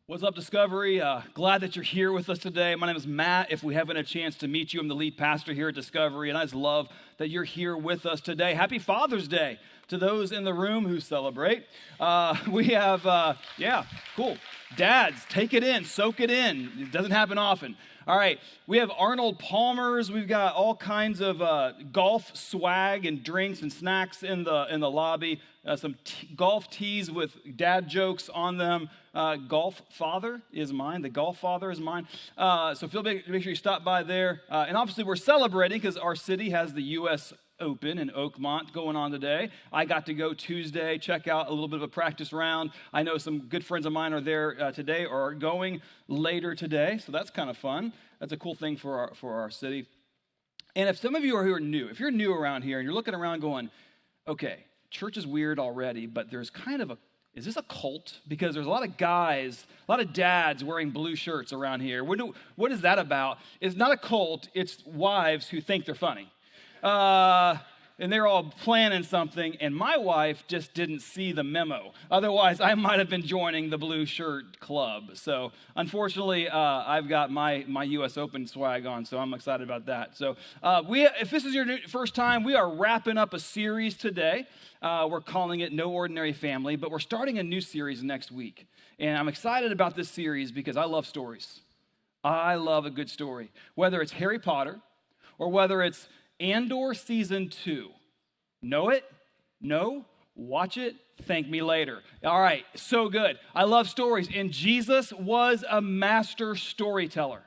What's up, Discovery? Glad that you're here with us today. My name is Matt. If we haven't had a chance to meet you, I'm the lead pastor here at Discovery, and I just love that you're here with us today. Happy Father's Day to those in the room who celebrate. Cool. Dads, take it in, soak it in. It doesn't happen often. All right, we have Arnold Palmer's. We've got all kinds of golf swag and drinks and snacks in the lobby. Some golf tees with dad jokes on them. Golf Father is mine. The Golf Father is mine. So make sure you stop by there. And obviously, we're celebrating because our city has the U.S. Open in Oakmont going on today. I got to go Tuesday, check out a little bit of a practice round. I know some good friends of mine are there today or are going later today, so that's kind of fun. That's a cool thing for our city. And if some of you are who are new, if you're new around here and you're looking around going, okay, church is weird already, but there's kind of is this a cult? Because there's a lot of guys, a lot of dads wearing blue shirts around here. What is that about? It's not a cult, it's wives who think they're funny. And they're all planning something, and my wife just didn't see the memo. Otherwise, I might have been joining the blue shirt club. So, unfortunately, I've got my U.S. Open swag on, so I'm excited about that. So, if this is your first time, we are wrapping up a series today. We're calling it No Ordinary Family, but we're starting a new series next week. And I'm excited about this series because I love stories. I love a good story. Whether it's Harry Potter or whether it's Andor Season 2. Know it? No? Watch it? Thank me later. All right, so good. I love stories. And Jesus was a master storyteller.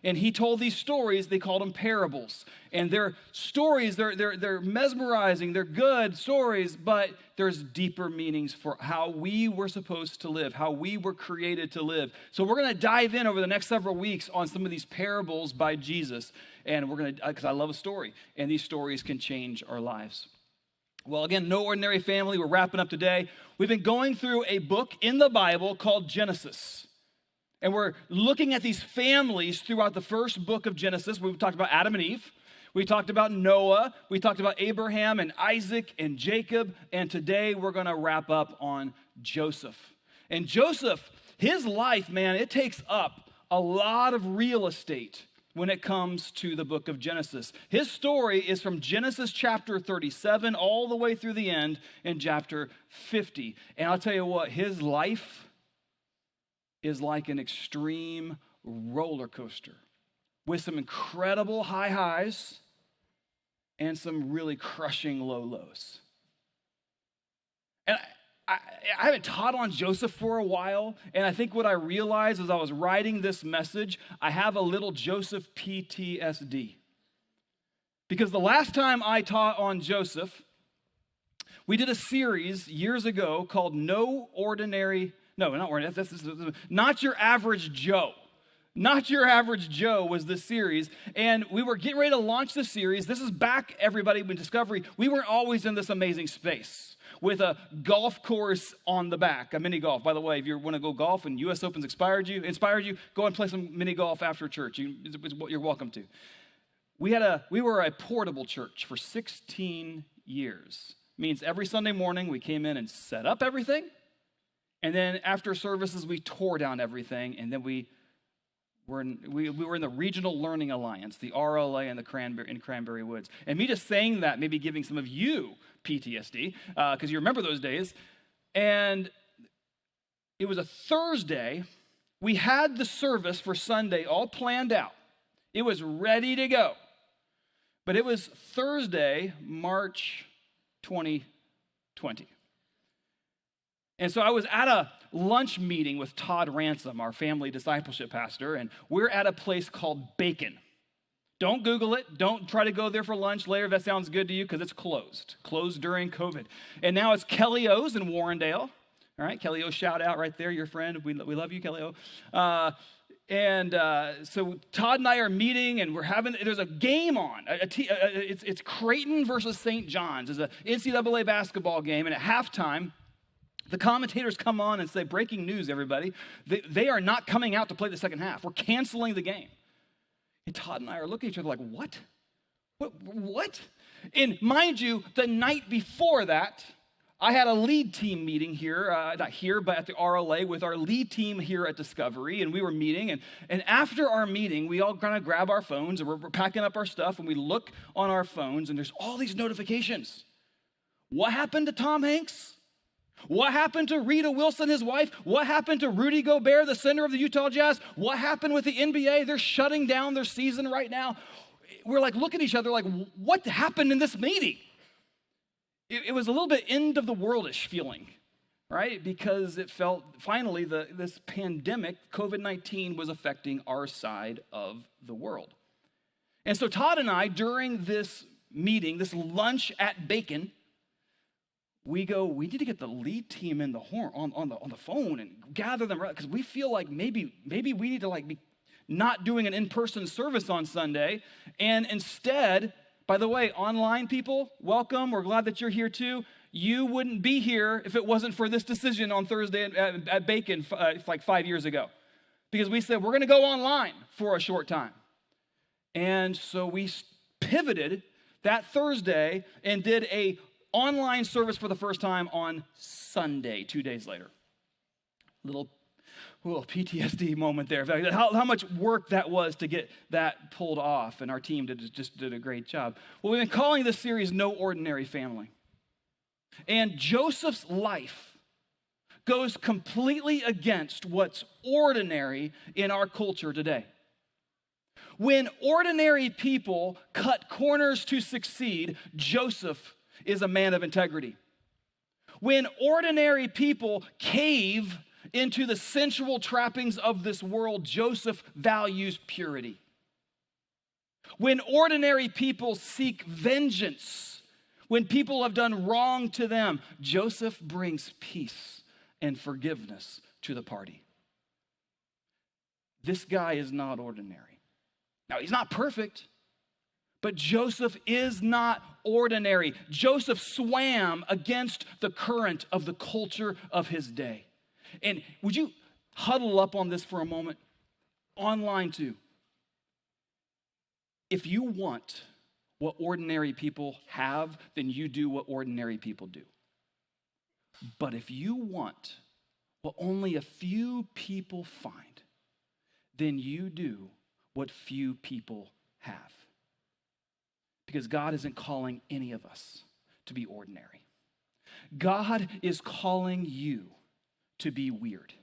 And he told these stories, they called them parables. And they're stories, they're mesmerizing, they're good stories, but there's deeper meanings for how we were supposed to live, how we were created to live. So we're going to dive in over the next several weeks on some of these parables by Jesus. And we're going to, because I love a story, and these stories can change our lives. Well, again, No Ordinary Family, we're wrapping up today. We've been going through a book in the Bible called Genesis. And we're looking at these families throughout the first book of Genesis. We've talked about Adam and Eve. We talked about Noah. We talked about Abraham and Isaac and Jacob. And today we're going to wrap up on Joseph. And Joseph, his life, man, it takes up a lot of real estate when it comes to the book of Genesis. His story is from Genesis chapter 37 all the way through the end in chapter 50. And I'll tell you what, his life is like an extreme roller coaster with some incredible high highs and some really crushing low lows. And I haven't taught on Joseph for a while, and I think what I realized as I was writing this message, I have a little Joseph PTSD. Because the last time I taught on Joseph, we did a series years ago called Not Your Average Joe. Not Your Average Joe was this series, and we were getting ready to launch the series. This is back, everybody, when Discovery, we weren't always in this amazing space with a golf course on the back, a mini golf. By the way, if you want to go golf and U.S. Open's inspired you, go and play some mini golf after church. You're welcome to. We were a portable church for 16 years. Means every Sunday morning we came in and set up everything. And then after services, we tore down everything, and then we were in the Regional Learning Alliance, the RLA in Cranberry Woods. And me just saying that, maybe giving some of you PTSD, because you remember those days. And it was a Thursday. We had the service for Sunday all planned out. It was ready to go. But it was Thursday, March 2020. And so I was at a lunch meeting with Todd Ransom, our family discipleship pastor, and we're at a place called Bacon. Don't Google it. Don't try to go there for lunch later if that sounds good to you, because it's closed during COVID. And now it's Kelly O's in Warrendale. All right, Kelly O, shout out right there, your friend. We love you, Kelly O. So Todd and I are meeting, and there's a game on. It's Creighton versus St. John's. It's an NCAA basketball game, and at halftime, the commentators come on and say, breaking news, everybody. They are not coming out to play the second half. We're canceling the game. And Todd and I are looking at each other like, what? What? And mind you, the night before that, I had a lead team meeting here, not here, but at the RLA with our lead team here at Discovery, and we were meeting, and after our meeting, we all kind of grab our phones, and we're packing up our stuff, and we look on our phones, and there's all these notifications. What happened to Tom Hanks? What happened to Rita Wilson, his wife? What happened to Rudy Gobert, the center of the Utah Jazz? What happened with the NBA? They're shutting down their season right now. We're like looking at each other like, what happened in this meeting? It was a little bit end of the worldish feeling, right? Because it felt finally this pandemic, COVID-19, was affecting our side of the world. And so Todd and I, during this meeting, this lunch at Bacon, we need to get the lead team in the horn on the phone and gather them right, because we feel like maybe we need to be not doing an in-person service on Sunday, and instead, by the way, online people, welcome. We're glad that you're here too. You wouldn't be here if it wasn't for this decision on Thursday at Bacon like 5 years ago, because we said we're going to go online for a short time, and so we pivoted that Thursday and did a online service for the first time on Sunday, 2 days later. Little PTSD moment there. How much work that was to get that pulled off, and our team just did a great job. Well, we've been calling this series No Ordinary Family. And Joseph's life goes completely against what's ordinary in our culture today. When ordinary people cut corners to succeed, Joseph is a man of integrity. When ordinary people cave into the sensual trappings of this world, Joseph values purity. When ordinary people seek vengeance, when people have done wrong to them, Joseph brings peace and forgiveness to the party. This guy is not ordinary. Now, he's not perfect, but Joseph is not ordinary. Joseph swam against the current of the culture of his day. And would you huddle up on this for a moment? Online too. If you want what ordinary people have, then you do what ordinary people do. But if you want what only a few people find, then you do what few people have. Because God isn't calling any of us to be ordinary. God is calling you to be weird.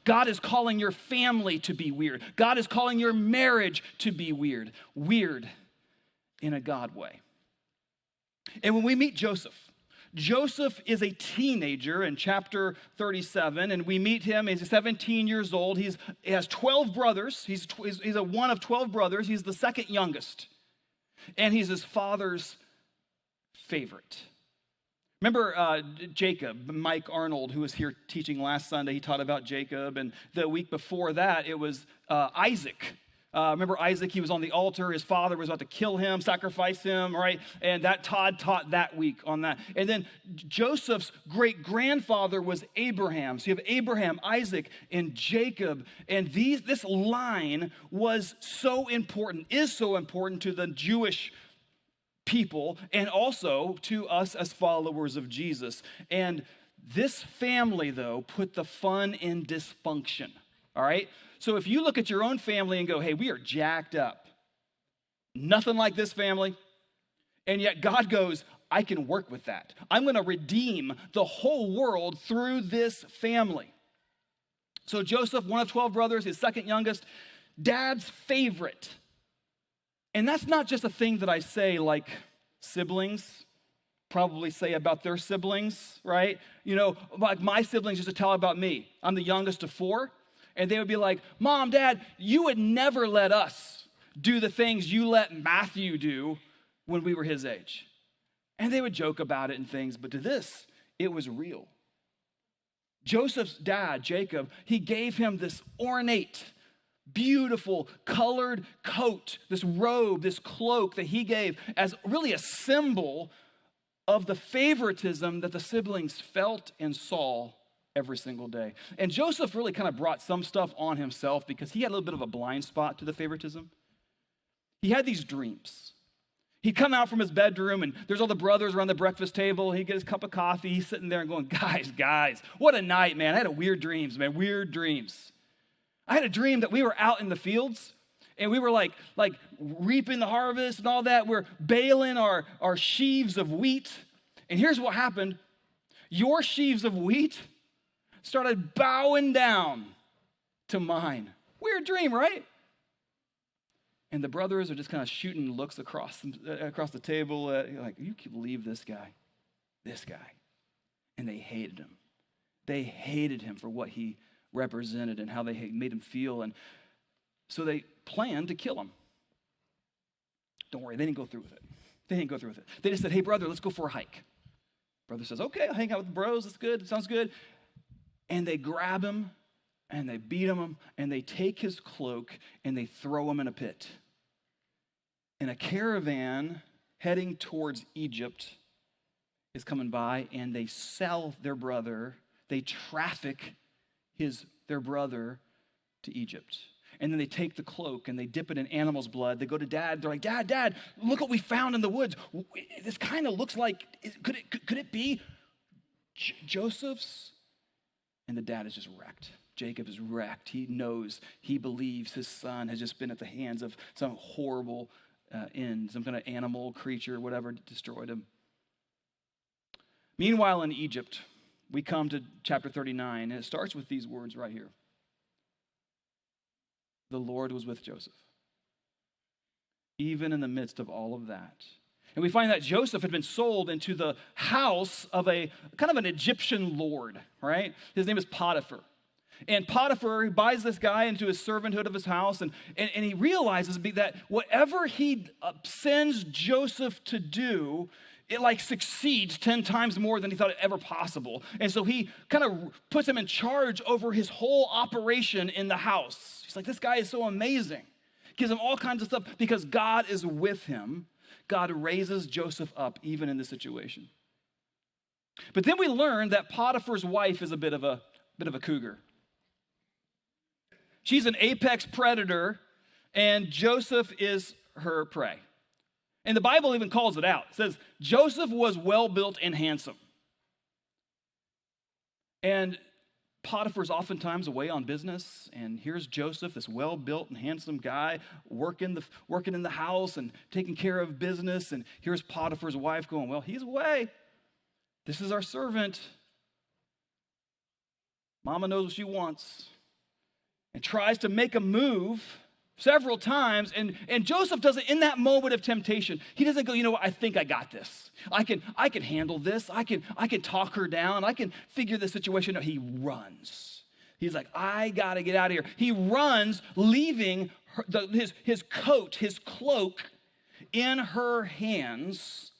God is calling your family to be weird. God is calling your marriage to be weird. Weird in a God way. And when we meet Joseph, Joseph is a teenager in chapter 37, and we meet him. He's 17 years old. He has 12 brothers. He's a one of 12 brothers. He's the second youngest. And he's his father's favorite. Remember Jacob, Mike Arnold, who was here teaching last Sunday. He taught about Jacob. And the week before that, it was Isaac. Remember Isaac, he was on the altar. His father was about to kill him, sacrifice him, right? And Todd taught that week on that. And then Joseph's great-grandfather was Abraham. So you have Abraham, Isaac, and Jacob. And this line was so important, is so important to the Jewish people and also to us as followers of Jesus. And this family, though, put the fun in dysfunction, all right? So if you look at your own family and go, hey, we are jacked up, nothing like this family, and yet God goes, I can work with that. I'm going to redeem the whole world through this family. So Joseph, one of 12 brothers, his second youngest, dad's favorite. And that's not just a thing that I say like siblings probably say about their siblings, right? You know, like my siblings used to tell about me. I'm the youngest of 4. And they would be like, Mom, Dad, you would never let us do the things you let Matthew do when we were his age. And they would joke about it and things, but to this, it was real. Joseph's dad, Jacob, he gave him this ornate, beautiful, colored coat, this robe, this cloak that he gave as really a symbol of the favoritism that the siblings felt and saw every single day. And Joseph really kind of brought some stuff on himself because he had a little bit of a blind spot to the favoritism. He had these dreams. He'd come out from his bedroom, and there's all the brothers around the breakfast table. He'd get his cup of coffee. He's sitting there and going, guys, what a night, man. I had weird dreams, man, weird dreams. I had a dream that we were out in the fields, and we were like reaping the harvest and all that. We're baling our sheaves of wheat. And here's what happened. Your sheaves of wheat started bowing down to mine. Weird dream, right? And the brothers are just kind of shooting looks across the table, like, you can believe this guy. And they hated him. They hated him for what he represented and how they made him feel. And so they planned to kill him. Don't worry, they didn't go through with it. They just said, hey, brother, let's go for a hike. Brother says, okay, I'll hang out with the bros. That's good. It sounds good. And they grab him, and they beat him, and they take his cloak, and they throw him in a pit. And a caravan heading towards Egypt is coming by, and they sell their brother. They traffic their brother to Egypt. And then they take the cloak, and they dip it in animal's blood. They go to Dad. They're like, Dad, look what we found in the woods. This kind of looks like, could it be Joseph's? And the dad is just wrecked. Jacob is wrecked. He knows, he believes his son has just been at the hands of some horrible end, some kind of animal, creature, whatever, destroyed him. Meanwhile, in Egypt, we come to chapter 39, and it starts with these words right here. The Lord was with Joseph, even in the midst of all of that. And we find that Joseph had been sold into the house of a kind of an Egyptian lord, right? His name is Potiphar. And Potiphar buys this guy into his servanthood of his house, and he realizes that whatever he sends Joseph to do, it like succeeds 10 times more than he thought it ever possible. And so he kind of puts him in charge over his whole operation in the house. He's like, this guy is so amazing. Gives him all kinds of stuff because God is with him. God raises Joseph up even in this situation. But then we learn that Potiphar's wife is a bit of a cougar. She's an apex predator, and Joseph is her prey. And the Bible even calls it out. It says, Joseph was well-built and handsome. And Potiphar's oftentimes away on business, and here's Joseph, this well-built and handsome guy, working in the house and taking care of business, and here's Potiphar's wife going, well, he's away. This is our servant. Mama knows what she wants. And tries to make a move several times, and Joseph doesn't, in that moment of temptation, he doesn't go, you know what, I think I got this. I can handle this. I can talk her down. I can figure this situation out. He runs. He's like, I got to get out of here. He runs, leaving his coat, his cloak in her hands,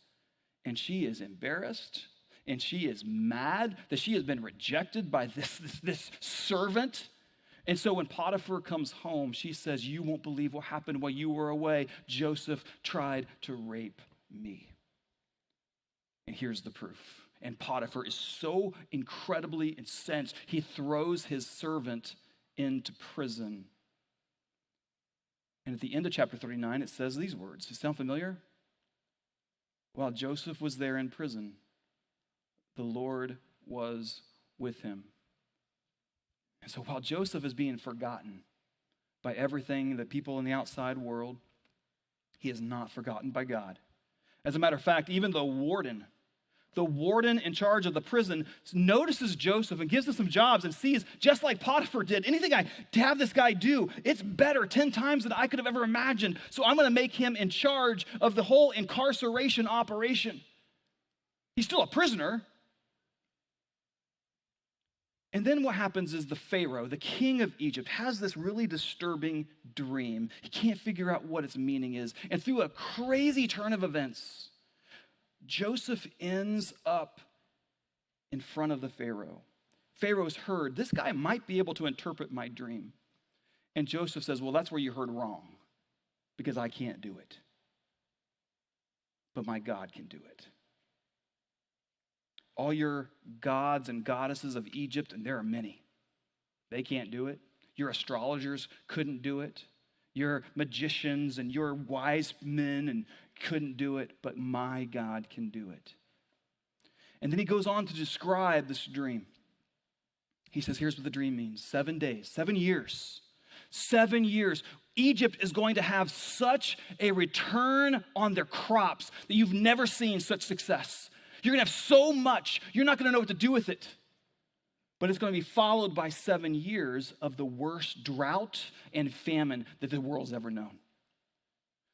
and she is embarrassed, and she is mad that she has been rejected by this servant. And so when Potiphar comes home, she says, you won't believe what happened while you were away. Joseph tried to rape me. And here's the proof. And Potiphar is so incredibly incensed, he throws his servant into prison. And at the end of chapter 39, it says these words. Does it sound familiar? While Joseph was there in prison, the Lord was with him. And so while Joseph is being forgotten by everything, the people in the outside world, he is not forgotten by God. As a matter of fact, even the warden in charge of the prison notices Joseph and gives him some jobs and sees, just like Potiphar did, anything to have this guy do, it's better 10 times than I could have ever imagined. So I'm going to make him in charge of the whole incarceration operation. He's still a prisoner. And then what happens is the Pharaoh, the king of Egypt, has this really disturbing dream. He can't figure out what its meaning is. And through a crazy turn of events, Joseph ends up in front of the Pharaoh. Pharaoh's heard, this guy might be able to interpret my dream. And Joseph says, well, that's where you heard wrong, because I can't do it. But my God can do it. All your gods and goddesses of Egypt, and there are many, they can't do it. Your astrologers couldn't do it. Your magicians and your wise men and couldn't do it, but my God can do it. And then he goes on to describe this dream. He says, here's what the dream means. 7 days, 7 years. 7 years. Egypt is going to have such a return on their crops that you've never seen such success. You're going to have so much, you're not going to know what to do with it. But it's going to be followed by 7 years of the worst drought and famine that the world's ever known.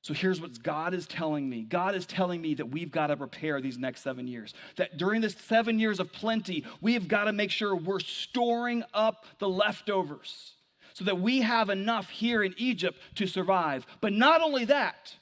So here's what God is telling me. God is telling me that we've got to prepare these next 7 years. That during this 7 years of plenty, we've got to make sure we're storing up the leftovers so that we have enough here in Egypt to survive. But not only that,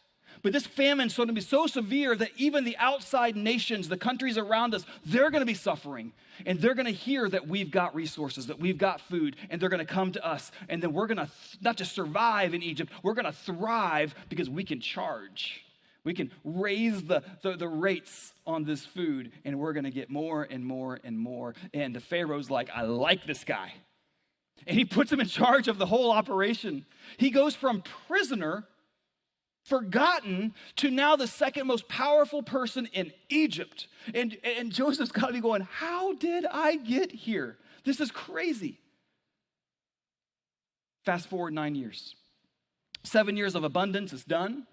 but this famine is going to be so severe that even the outside nations, the countries around us, they're going to be suffering. And they're going to hear that we've got resources, that we've got food, and they're going to come to us. And then we're going to not just survive in Egypt, we're going to thrive because we can charge. We can raise the rates on this food, and we're going to get more and more and more. And the Pharaoh's like, I like this guy. And he puts him in charge of the whole operation. He goes from prisoner, forgotten, to now the second most powerful person in Egypt. And Joseph's got to be going, how did I get here? This is crazy. Fast forward 9 years. 7 years of abundance is done.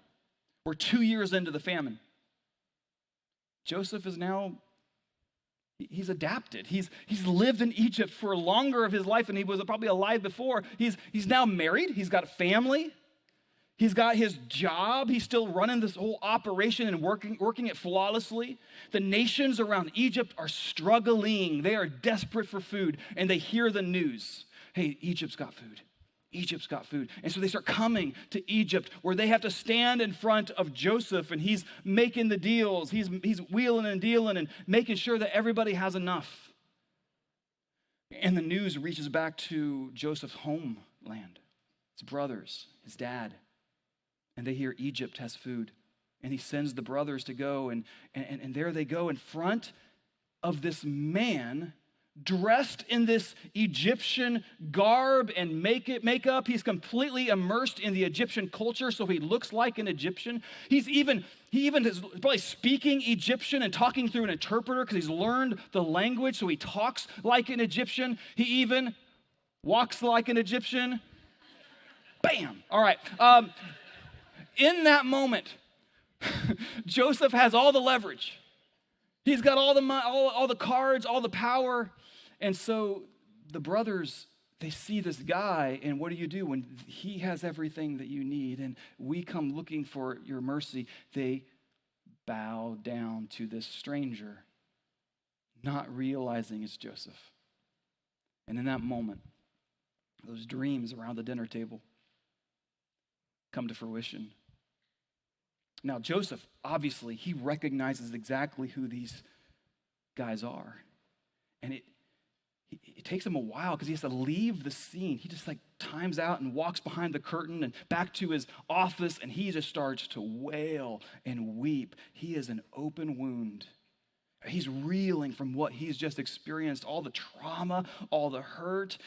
We're 2 years into the famine. Joseph is now, he's adapted. He's lived in Egypt for longer of his life than he was probably alive before. He's now married. He's got a family. He's got his job. He's still running this whole operation and working it flawlessly. The nations around Egypt are struggling. They are desperate for food, and they hear the news. Hey, Egypt's got food. Egypt's got food. And so they start coming to Egypt, where they have to stand in front of Joseph, and he's making the deals. He's wheeling and dealing and making sure that everybody has enough. And the news reaches back to Joseph's homeland, his brothers, his dad. And they hear Egypt has food. And he sends the brothers to go. And there they go in front of this man dressed in this Egyptian garb and makeup. He's completely immersed in the Egyptian culture, so he looks like an Egyptian. He even is probably speaking Egyptian and talking through an interpreter because he's learned the language, so he talks like an Egyptian. He even walks like an Egyptian. Bam! All right. In that moment, Joseph has all the leverage. He's got all the money, all the cards, all the power. And so the brothers, they see this guy, and what do when he has everything that you need and we come looking for your mercy? They bow down to this stranger, not realizing it's Joseph. And in that moment, those dreams around the dinner table come to fruition. Now, Joseph, obviously, he recognizes exactly who these guys are. And it takes him a while because he has to leave the scene. He just times out and walks behind the curtain and back to his office, and he just starts to wail and weep. He is an open wound. He's reeling from what he's just experienced, all the trauma, all the hurt.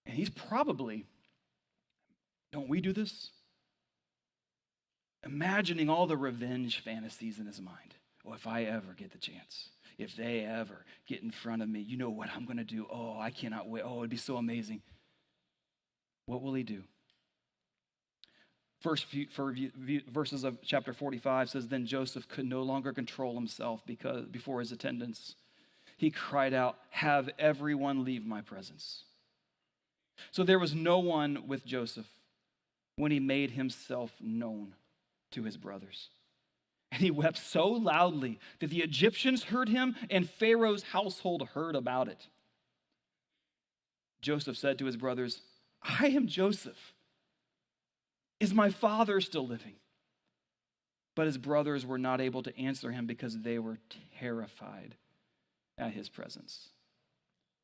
And he's probably, don't we do this? Imagining all the revenge fantasies in his mind. Well, if I ever get the chance, if they ever get in front of me, you know what I'm going to do? Oh, I cannot wait. Oh, it'd be so amazing. What will he do? Verses of chapter 45 says, then Joseph could no longer control himself before his attendants. He cried out, have everyone leave my presence. So there was no one with Joseph when he made himself known to his brothers. And he wept so loudly that the Egyptians heard him and Pharaoh's household heard about it. Joseph said to his brothers, I am Joseph. Is my father still living? But his brothers were not able to answer him because they were terrified at his presence.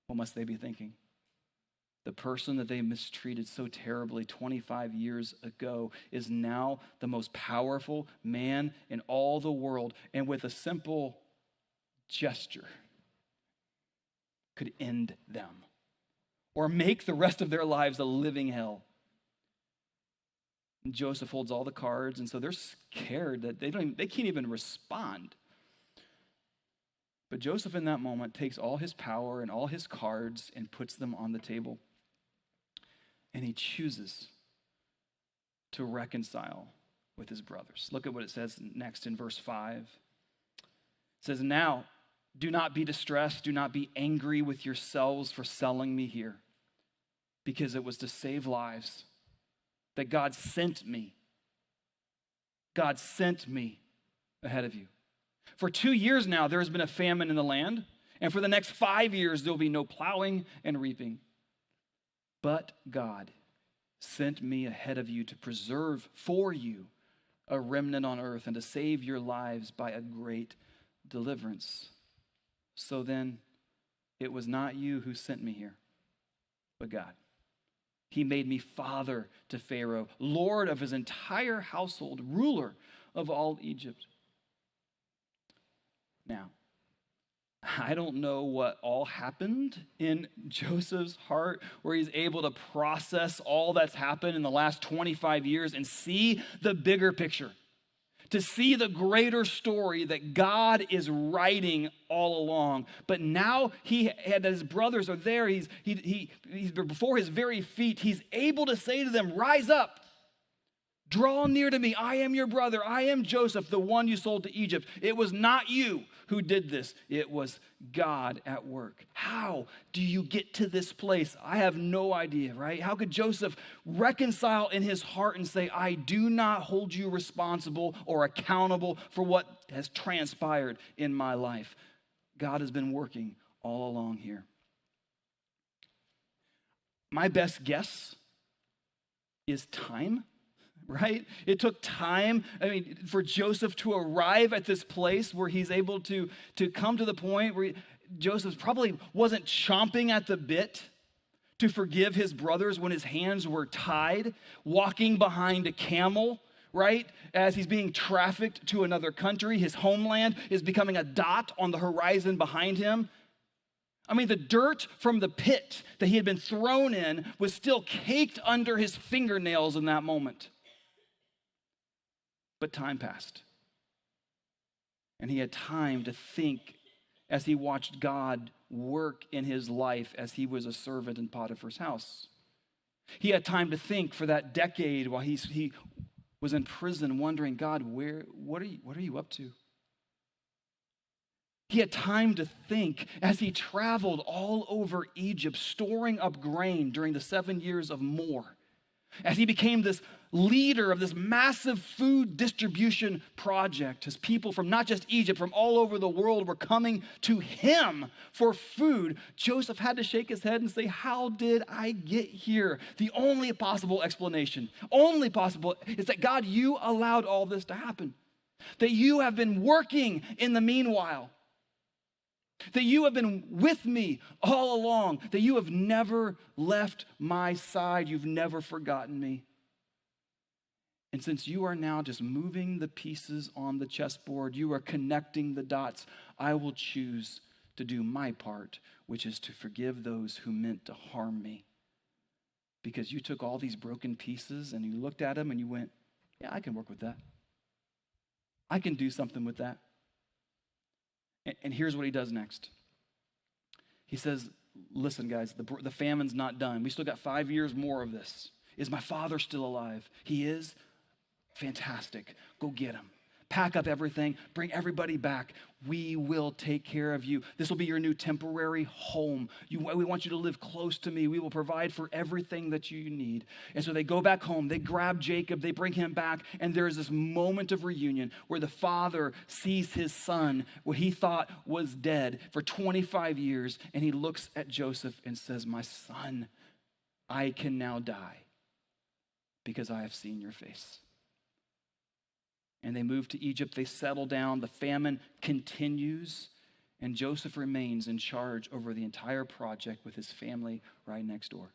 What must they be thinking? The person that they mistreated so terribly 25 years ago is now the most powerful man in all the world, and with a simple gesture could end them or make the rest of their lives a living hell. And Joseph holds all the cards, and so they're scared that they can't even respond. But Joseph in that moment takes all his power and all his cards and puts them on the table. And he chooses to reconcile with his brothers. Look at what it says next in verse 5. It says, "Now, do not be distressed, do not be angry with yourselves for selling me here, because it was to save lives that God sent me. God sent me ahead of you. For 2 years now, there has been a famine in the land, and for the next 5 years, there will be no plowing and reaping. But God sent me ahead of you to preserve for you a remnant on earth and to save your lives by a great deliverance. So then, it was not you who sent me here, but God. He made me father to Pharaoh, lord of his entire household, ruler of all Egypt." Now, I don't know what all happened in Joseph's heart where he's able to process all that's happened in the last 25 years and see the bigger picture, to see the greater story that God is writing all along. But now his brothers are there. He's before his very feet. He's able to say to them, "Rise up. Draw near to me. I am your brother. I am Joseph, the one you sold to Egypt. It was not you who did this. It was God at work." How do you get to this place? I have no idea, right? How could Joseph reconcile in his heart and say, "I do not hold you responsible or accountable for what has transpired in my life"? God has been working all along here. My best guess is time. Right? It took time, for Joseph to arrive at this place where he's able to come to the point where Joseph probably wasn't chomping at the bit to forgive his brothers when his hands were tied, walking behind a camel, right? As he's being trafficked to another country, his homeland is becoming a dot on the horizon behind him. The dirt from the pit that he had been thrown in was still caked under his fingernails in that moment. But time passed. And he had time to think as he watched God work in his life as he was a servant in Potiphar's house. He had time to think for that decade while he was in prison, wondering, "God, what are you up to?" He had time to think as he traveled all over Egypt, storing up grain during the 7 years of war. As he became this leader of this massive food distribution project, his people from not just Egypt, from all over the world were coming to him for food. Joseph had to shake his head and say, "How did I get here?" The only possible explanation, is that God, you allowed all this to happen. That you have been working in the meanwhile. That you have been with me all along, that you have never left my side, you've never forgotten me. And since you are now just moving the pieces on the chessboard, you are connecting the dots, I will choose to do my part, which is to forgive those who meant to harm me. Because you took all these broken pieces and you looked at them and you went, "Yeah, I can work with that. I can do something with that." And here's what he does next. He says, "Listen, guys, the famine's not done. We still got 5 years more of this. Is my father still alive? He is? Fantastic. Go get him. Pack up everything. Bring everybody back. We will take care of you. This will be your new temporary home. We want you to live close to me. We will provide for everything that you need." And so they go back home. They grab Jacob. They bring him back. And there's this moment of reunion where the father sees his son, what he thought was dead for 25 years. And he looks at Joseph and says, "My son, I can now die because I have seen your face." And they move to Egypt, they settle down, the famine continues, and Joseph remains in charge over the entire project with his family right next door.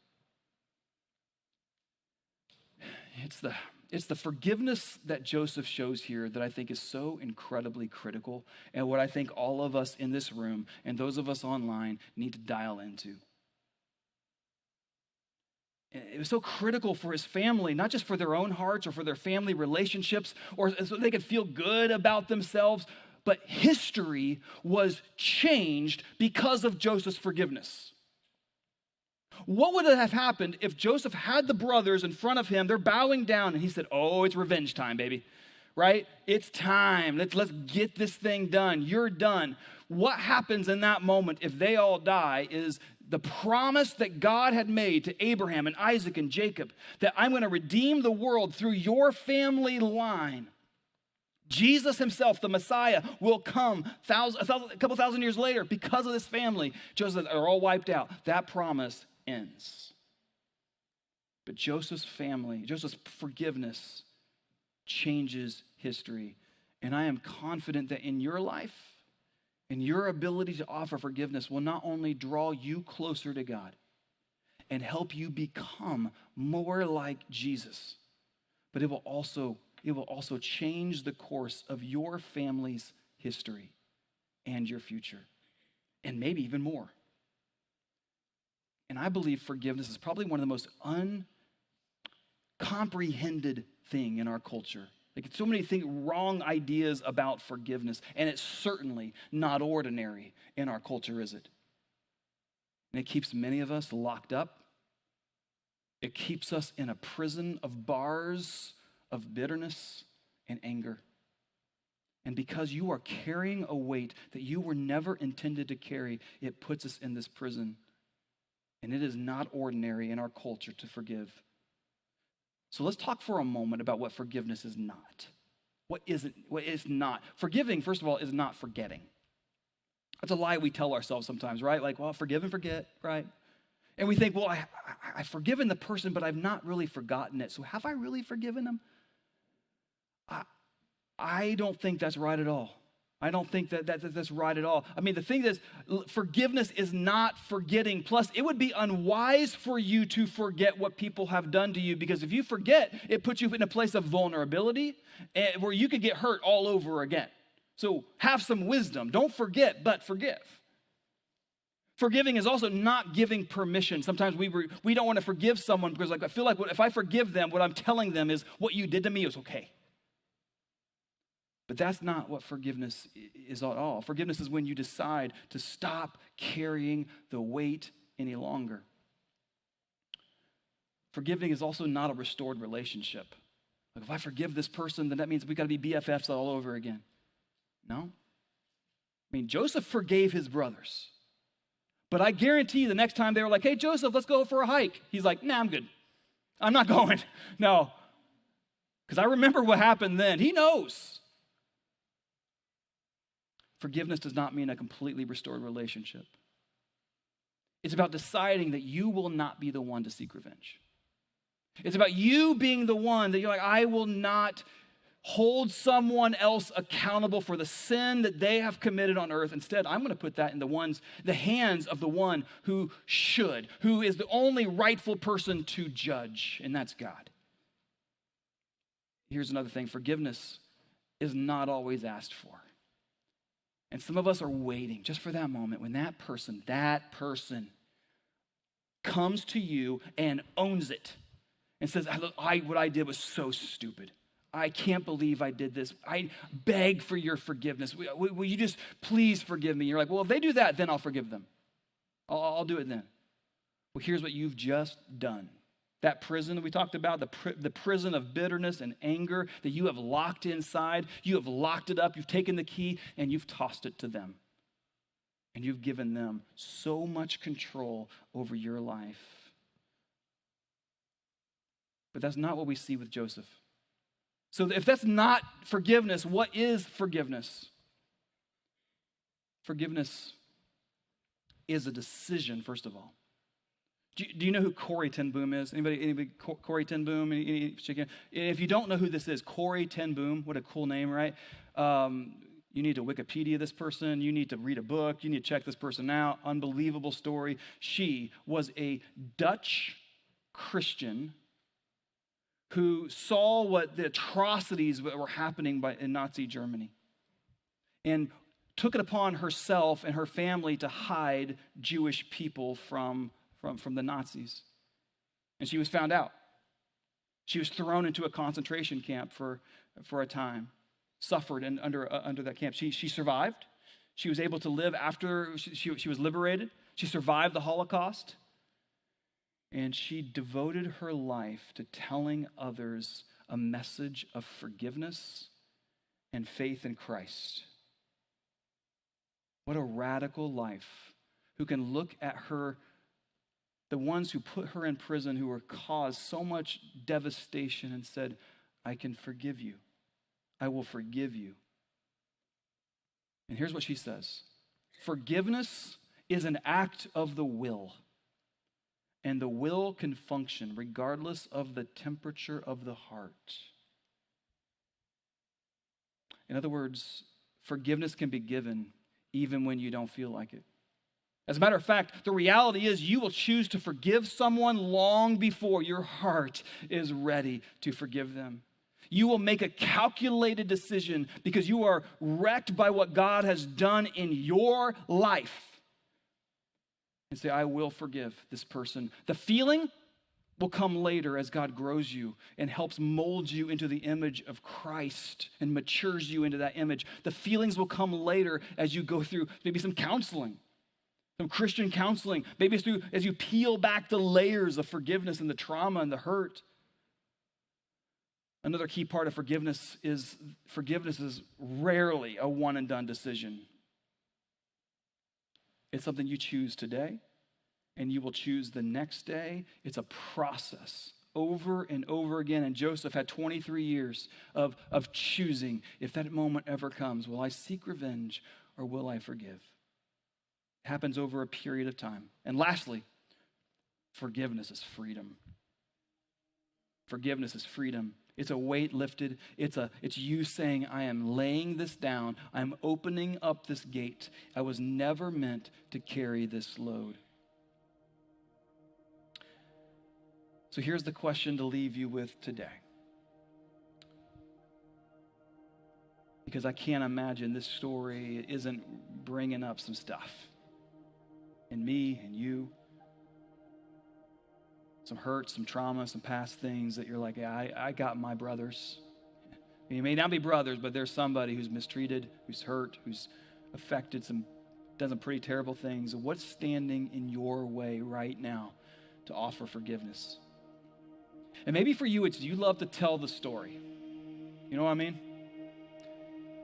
It's the forgiveness that Joseph shows here that I think is so incredibly critical, and what I think all of us in this room and those of us online need to dial into. it was so critical for his family, not just for their own hearts or for their family relationships or so they could feel good about themselves, but history was changed because of Joseph's forgiveness. What would have happened if Joseph had the brothers in front of him, they're bowing down, and he said, oh, it's revenge time, baby, right? It's time. Let's get this thing done. You're done. What happens in that moment if they all die is the promise that God had made to Abraham and Isaac and Jacob, that I'm going to redeem the world through your family line. Jesus himself, the Messiah, will come a couple thousand years later because of this family. Joseph, they're all wiped out. That promise ends. But Joseph's family, Joseph's forgiveness changes history. And I am confident that in your life, and your ability to offer forgiveness will not only draw you closer to God and help you become more like Jesus, but it will also change the course of your family's history and your future, and maybe even more. And I believe forgiveness is probably one of the most uncomprehended thing in our culture. Like so many wrong ideas about forgiveness, and it's certainly not ordinary in our culture, is it? And it keeps many of us locked up. It keeps us in a prison of bars of bitterness and anger. And because you are carrying a weight that you were never intended to carry, it puts us in this prison. And it is not ordinary in our culture to forgive. So let's talk for a moment about what forgiveness is not. What is not? Forgiving, first of all, is not forgetting. That's a lie we tell ourselves sometimes, right? Like, well, forgive and forget, right? And we think, well, I've forgiven the person, but I've not really forgotten it. So have I really forgiven them? I don't think that's right at all. I don't think that's right at all. I mean, the thing is, forgiveness is not forgetting. Plus, it would be unwise for you to forget what people have done to you, because if you forget, it puts you in a place of vulnerability where you could get hurt all over again. So have some wisdom. Don't forget, but forgive. Forgiving is also not giving permission. Sometimes we don't want to forgive someone because I feel like if I forgive them, what I'm telling them is what you did to me is okay. But that's not what forgiveness is at all. Forgiveness is when you decide to stop carrying the weight any longer. Forgiving is also not a restored relationship. Like if I forgive this person, then that means we got to be BFFs all over again. No. I mean, Joseph forgave his brothers. But I guarantee you the next time they were like, hey, Joseph, let's go for a hike. He's like, nah, I'm good. I'm not going. No. Because I remember what happened then. He knows. Forgiveness does not mean a completely restored relationship. It's about deciding that you will not be the one to seek revenge. It's about you being the one that you're like, I will not hold someone else accountable for the sin that they have committed on earth. Instead, I'm going to put that in the hands of the one who is the only rightful person to judge, and that's God. Here's another thing. Forgiveness is not always asked for. And some of us are waiting just for that moment when that person comes to you and owns it and says, what I did was so stupid. I can't believe I did this. I beg for your forgiveness. Will you just please forgive me? You're like, well, if they do that, then I'll forgive them. I'll do it then. Well, here's what you've just done. That prison that we talked about, the prison of bitterness and anger that you have locked inside, you have locked it up, you've taken the key, and you've tossed it to them. And you've given them so much control over your life. But that's not what we see with Joseph. So if that's not forgiveness, what is forgiveness? Forgiveness is a decision, first of all. Do you know who Corrie ten Boom is? Anybody Corrie ten Boom? If you don't know who this is, Corrie ten Boom, what a cool name, right? You need to Wikipedia this person. You need to read a book. You need to check this person out. Unbelievable story. She was a Dutch Christian who saw what the atrocities that were happening in Nazi Germany and took it upon herself and her family to hide Jewish people from the Nazis. And she was found out. She was thrown into a concentration camp for a time, suffered under that camp. She survived. She was able to live after she was liberated. She survived the Holocaust. And she devoted her life to telling others a message of forgiveness and faith in Christ. What a radical life. Who can look at her, the ones who put her in prison, who were caused so much devastation, and said, I can forgive you. I will forgive you. And here's what she says. Forgiveness is an act of the will. And the will can function regardless of the temperature of the heart. In other words, forgiveness can be given even when you don't feel like it. As a matter of fact, the reality is you will choose to forgive someone long before your heart is ready to forgive them. You will make a calculated decision because you are wrecked by what God has done in your life. And say, I will forgive this person. The feeling will come later as God grows you and helps mold you into the image of Christ and matures you into that image. The feelings will come later as you go through maybe some counseling, some Christian counseling. Maybe it's through as you peel back the layers of forgiveness and the trauma and the hurt. Another key part of forgiveness is rarely a one and done decision. It's something you choose today, and you will choose the next day. It's a process over and over again. And Joseph had 23 years of choosing, if that moment ever comes, will I seek revenge or will I forgive? It happens over a period of time. And lastly, forgiveness is freedom. Forgiveness is freedom. It's a weight lifted. It's you saying, I am laying this down. I'm opening up this gate. I was never meant to carry this load. So here's the question to leave you with today. Because I can't imagine this story isn't bringing up some stuff in me and you. Some hurt, some trauma, some past things that you're like, yeah, I got my brothers. You may not be brothers, but there's somebody who's mistreated, who's hurt, who's affected, done some pretty terrible things. What's standing in your way right now to offer forgiveness? And maybe for you, it's you love to tell the story. You know what I mean?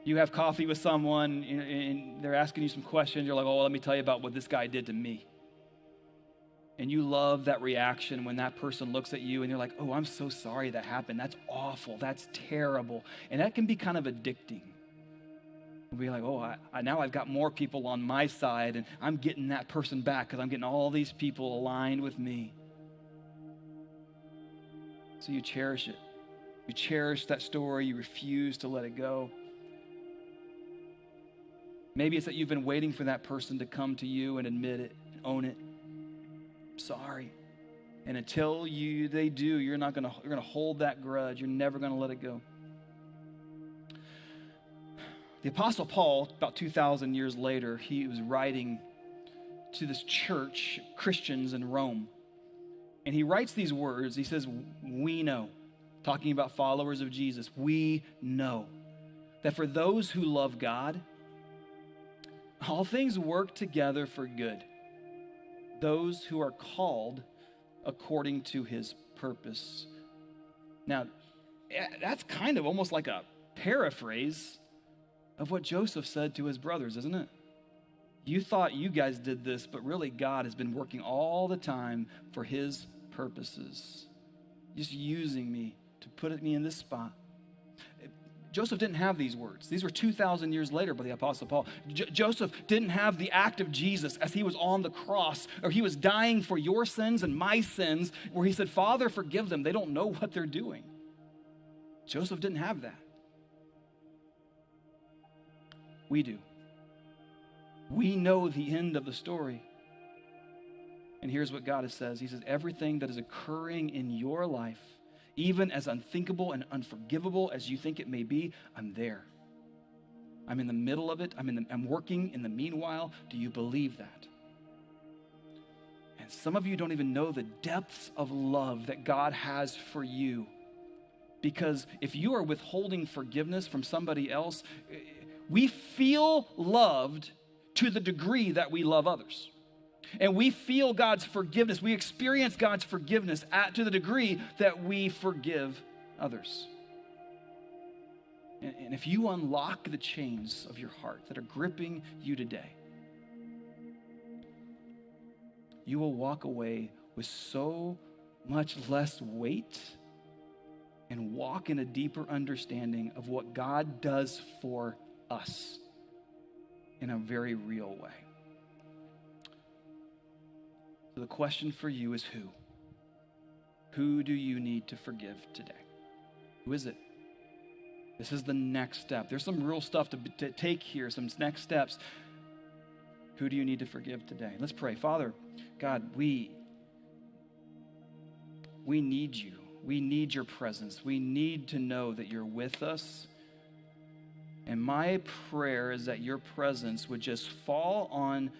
You have coffee with someone and they're asking you some questions. You're like, oh, let me tell you about what this guy did to me. And you love that reaction when that person looks at you and you're like, oh, I'm so sorry that happened. That's awful. That's terrible. And that can be kind of addicting. We'll be like, oh, now I've got more people on my side and I'm getting that person back because I'm getting all these people aligned with me. So you cherish it. You cherish that story. You refuse to let it go. Maybe it's that you've been waiting for that person to come to you and admit it, and own it. Sorry. And until they do, you're gonna hold that grudge. You're never gonna let it go. The Apostle Paul, about 2,000 years later, he was writing to this church, Christians in Rome. And he writes these words. He says, we know, talking about followers of Jesus, we know that for those who love God, all things work together for good. Those who are called according to his purpose. Now, that's kind of almost like a paraphrase of what Joseph said to his brothers, isn't it? You thought you guys did this, but really God has been working all the time for his purposes. Just using me to put me in this spot. Joseph didn't have these words. These were 2,000 years later by the Apostle Paul. Joseph didn't have the act of Jesus as he was on the cross, or he was dying for your sins and my sins, where he said, Father, forgive them. They don't know what they're doing. Joseph didn't have that. We do. We know the end of the story. And here's what God says. He says, everything that is occurring in your life, even as unthinkable and unforgivable as you think it may be, I'm there. I'm in the middle of it. I'm working in the meanwhile. Do you believe that? And some of you don't even know the depths of love that God has for you. Because if you are withholding forgiveness from somebody else, we feel loved to the degree that we love others. And we feel God's forgiveness. We experience God's forgiveness to the degree that we forgive others. And if you unlock the chains of your heart that are gripping you today, you will walk away with so much less weight and walk in a deeper understanding of what God does for us in a very real way. So the question for you is who? Who do you need to forgive today? Who is it? This is the next step. There's some real stuff to take here, some next steps. Who do you need to forgive today? Let's pray. Father, God, we need you. We need your presence. We need to know that you're with us. And my prayer is that your presence would just fall on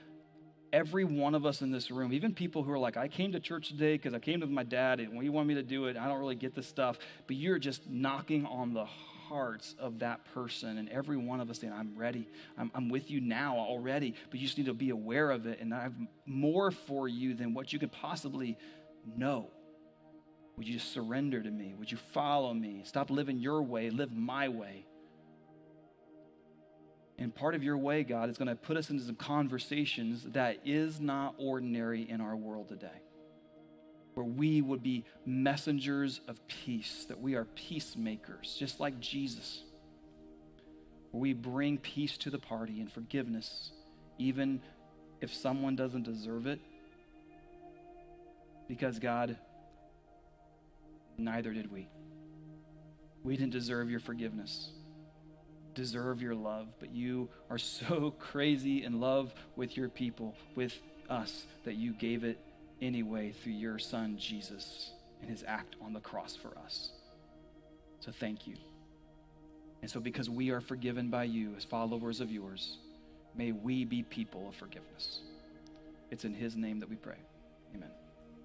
every one of us in this room, even people who are like, I came to church today because I came with my dad and he wanted me to do it. I don't really get this stuff. But you're just knocking on the hearts of that person, and every one of us saying, I'm ready. I'm with you now already, but you just need to be aware of it, and I have more for you than what you could possibly know. Would you just surrender to me? Would you follow me? Stop living your way, live my way. And part of your way, God, is going to put us into some conversations that is not ordinary in our world today, where we would be messengers of peace, that we are peacemakers, just like Jesus, where we bring peace to the party and forgiveness, even if someone doesn't deserve it, because God, neither did we. We didn't deserve your forgiveness, deserve your love, but you are so crazy in love with your people, with us, that you gave it anyway through your son, Jesus, and his act on the cross for us. So thank you. And so because we are forgiven by you as followers of yours, may we be people of forgiveness. It's in his name that we pray. Amen.